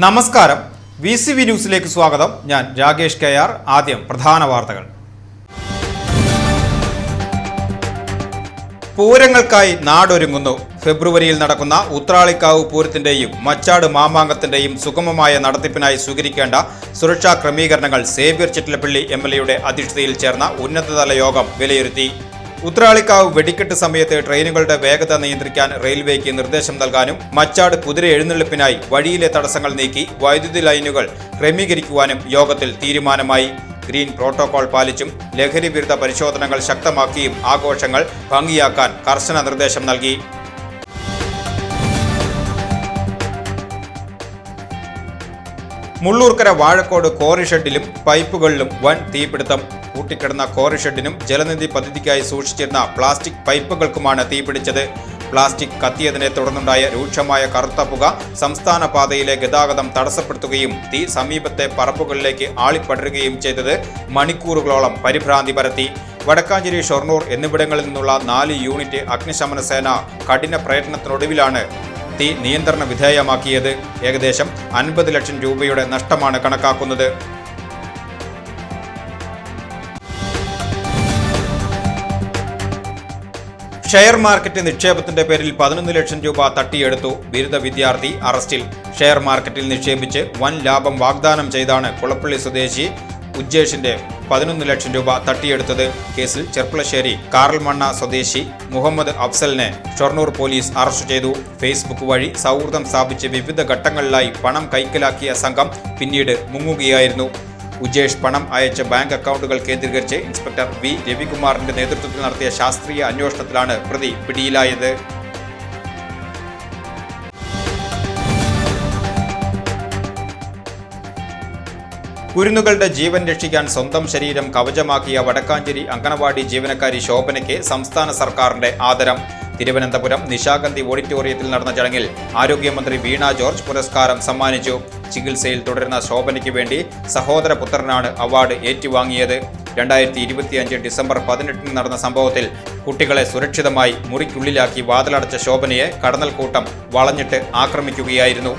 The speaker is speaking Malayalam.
നമസ്കാരം, VCV ന്യൂസിലേക്ക് സ്വാഗതം. ഞാൻ രാകേഷ് KR. ആദ്യം പ്രധാന വാർത്തകൾ. പൂരങ്ങൾക്കായി നാടൊരുങ്ങുന്നു. ഫെബ്രുവരിയിൽ നടക്കുന്ന ഉത്രാളിക്കാവ് പൂരത്തിന്റെയും മച്ചാട് മാമാങ്കത്തിന്റെയും സുഗമമായ നടത്തിപ്പിനായി സ്വീകരിക്കേണ്ട സുരക്ഷാ ക്രമീകരണങ്ങൾ സേവ്യർ ചിറ്റലപ്പള്ളി MLA അധ്യക്ഷതയിൽ ചേർന്ന ഉന്നതതല യോഗം വിലയിരുത്തി. ഉത്രാളിക്കാവ് വെടിക്കെട്ട് സമയത്ത് ട്രെയിനുകളുടെ വേഗത നിയന്ത്രിക്കാൻ റെയിൽവേക്ക് നിർദ്ദേശം നൽകാനും മച്ചാട് കുതിര എഴുന്നള്ളിപ്പിനായി വഴിയിലെ തടസ്സങ്ങൾ നീക്കി വൈദ്യുതി ലൈനുകൾ ക്രമീകരിക്കുവാനും യോഗത്തിൽ തീരുമാനമായി. ഗ്രീൻ പ്രോട്ടോകോൾ പാലിച്ചും ലഹരി വിരുദ്ധ പരിശോധനകൾ ശക്തമാക്കിയും ആഘോഷങ്ങൾ ഭംഗിയാക്കാൻ കർശന നിർദ്ദേശം നൽകി. മുള്ളൂർക്കര വാഴക്കോട് ക്വാറി ഷെഡിലും പൈപ്പുകളിലും വൻ തീപിടുത്തം. കൂട്ടിക്കിടന്ന ക്വാറി ഷെഡിനും ജലനിധി പദ്ധതിക്കായി സൂക്ഷിച്ചിരുന്ന പ്ലാസ്റ്റിക് പൈപ്പുകൾക്കുമാണ് തീപിടിച്ചത്. പ്ലാസ്റ്റിക് കത്തിയതിനെ തുടർന്നുണ്ടായ രൂക്ഷമായ കറുത്ത പുക സംസ്ഥാന പാതയിലെ ഗതാഗതം തടസ്സപ്പെടുത്തുകയും തീ സമീപത്തെ പറമ്പുകളിലേക്ക് ആളിപ്പടരുകയും ചെയ്തത് മണിക്കൂറുകളോളം പരിഭ്രാന്തി പരത്തി. വടക്കാഞ്ചേരി, ഷൊർണൂർ എന്നിവിടങ്ങളിൽ നിന്നുള്ള 4 യൂണിറ്റ് അഗ്നിശമന സേന കഠിന പ്രയത്നത്തിനൊടുവിലാണ് തീ നിയന്ത്രണ വിധേയമാക്കിയത്. ഏകദേശം 50 ലക്ഷം രൂപയുടെ നഷ്ടമാണ് കണക്കാക്കുന്നത്. ഷെയർ മാർക്കറ്റ് നിക്ഷേപത്തിന്റെ പേരിൽ 11 ലക്ഷം രൂപ തട്ടിയെടുത്തു. ബിരുദ വിദ്യാർത്ഥി അറസ്റ്റിൽ. ഷെയർ മാർക്കറ്റിൽ നിക്ഷേപിച്ച് വൻ ലാഭം വാഗ്ദാനം ചെയ്താണ് കുളപ്പള്ളി സ്വദേശി ഉജ്ജേഷിന്റെ 11 ലക്ഷം രൂപ തട്ടിയെടുത്തത്. കേസിൽ ചെർപ്പളശ്ശേരി കാറൽമണ്ണ സ്വദേശി മുഹമ്മദ് അഫ്സലിനെ ഷൊർണൂർ പോലീസ് അറസ്റ്റ് ചെയ്തു. ഫേസ്ബുക്ക് വഴി സൗഹൃദം സ്ഥാപിച്ച് വിവിധ ഘട്ടങ്ങളിലായി പണം കൈക്കലാക്കിയ സംഘം പിന്നീട് മുങ്ങുകയായിരുന്നു. ഉജ്ജേഷ് പണം അയച്ച ബാങ്ക് അക്കൗണ്ടുകൾ കേന്ദ്രീകരിച്ച് ഇൻസ്പെക്ടർ V. രവികുമാറിന്റെ നേതൃത്വത്തിൽ നടത്തിയ ശാസ്ത്രീയ അന്വേഷണത്തിലാണ് പ്രതി പിടിയിലായത്. കുരുന്നുകളുടെ ജീവൻ രക്ഷിക്കാൻ സ്വന്തം ശരീരം കവചമാക്കിയ വടക്കാഞ്ചേരി അങ്കണവാടി ജീവനക്കാരി ശോഭനയ്ക്ക് സംസ്ഥാന സർക്കാരിന്റെ ആദരം. തിരുവനന്തപുരം നിശാഗന്ധി ഓഡിറ്റോറിയത്തിൽ നടന്ന ചടങ്ങിൽ ആരോഗ്യമന്ത്രി വീണ ജോർജ് പുരസ്കാരം സമ്മാനിച്ചു. ചികിത്സയിൽ തുടരുന്ന ശോഭനയ്ക്ക് വേണ്ടി സഹോദരപുത്രനാണ് അവാർഡ് ഏറ്റുവാങ്ങിയത്. 2025 ഡിസംബർ 18 നടന്ന സംഭവത്തിൽ കുട്ടികളെ സുരക്ഷിതമായി മുറിക്കുള്ളിലാക്കി വാതിലടച്ച ശോഭനയെ കടന്നൽക്കൂട്ടം വളഞ്ഞിട്ട് ആക്രമിക്കുകയായിരുന്നു.